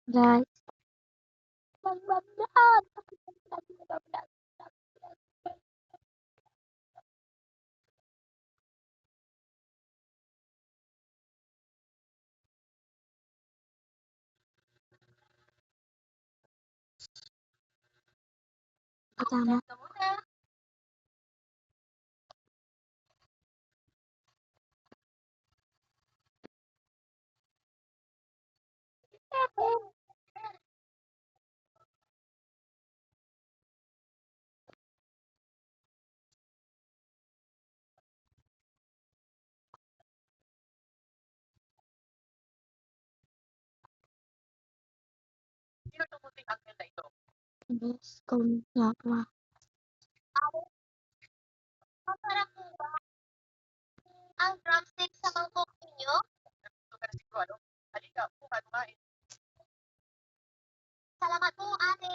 Guys, magbablog! Tama. Yes, comment nga pa. Masarap po ba ang drumstick sa mangkok ninyo? Salamat po, ate.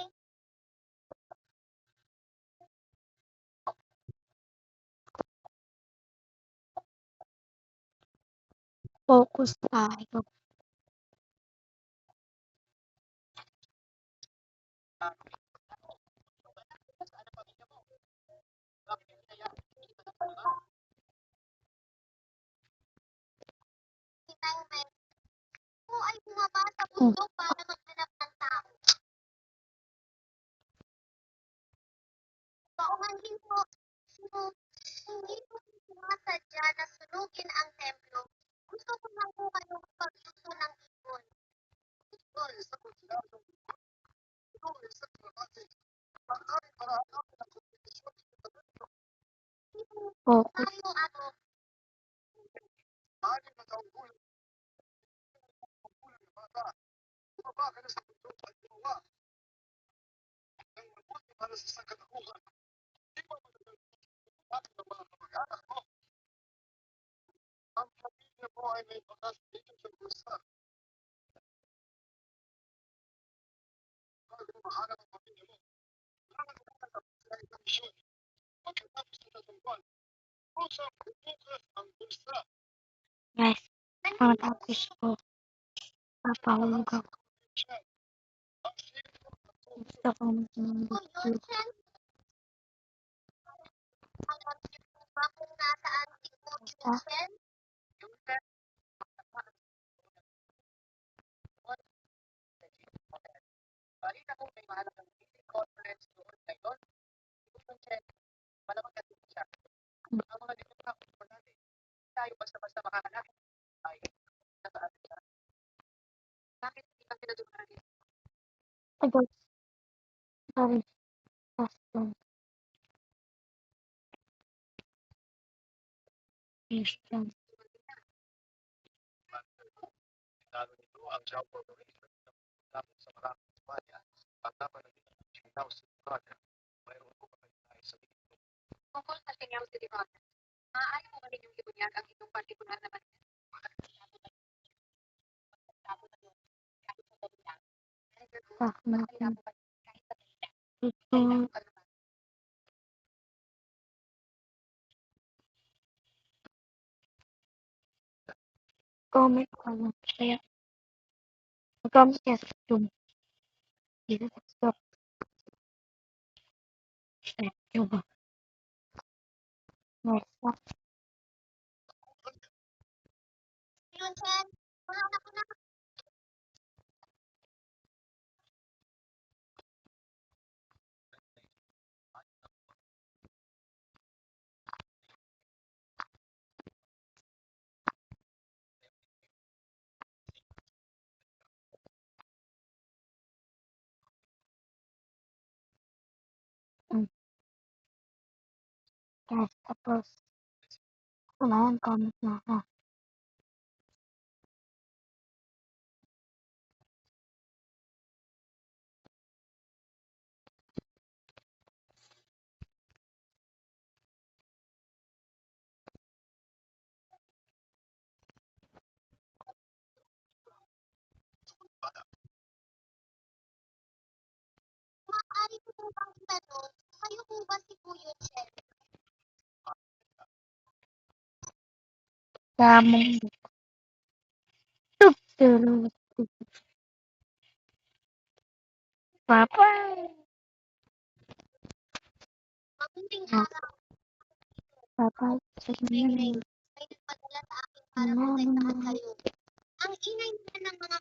Focus tayo. Si Nangmen po ay bumaba sa bundok para maghanap ng tao. Paumanhin po, hindi po sinasadya na sunugin ang templo. Gusto ko lang po kayo pagluto ng ibon. Focus. Tayo ano, Guys, pagkatapos ko, papahulog ako. Gusto ko po yun, Chen. Alam niyo po ba kung nasaan si po yun, Chen? I got sorry, custom. Christian. Tungkol sa Senyal City Project, maaari mo ba ninyong ibunyag ang inyong partikular na bansa? Natin. Ito, comment ko lang. Kaya, comment kaya sa YouTube. Dito sa stop. Sa YouTube. Next. Yun, Chen. Mahanap ko na. Guys, tapos, kumain, comment na ako. Maaari ko po bang itanong, kayo po ba si Kuya Chen? Damong. Papa. Mabuting Ah. araw. Papa. May nagpadala sa akin para kung saan kayo. Ang ingay nila ng mga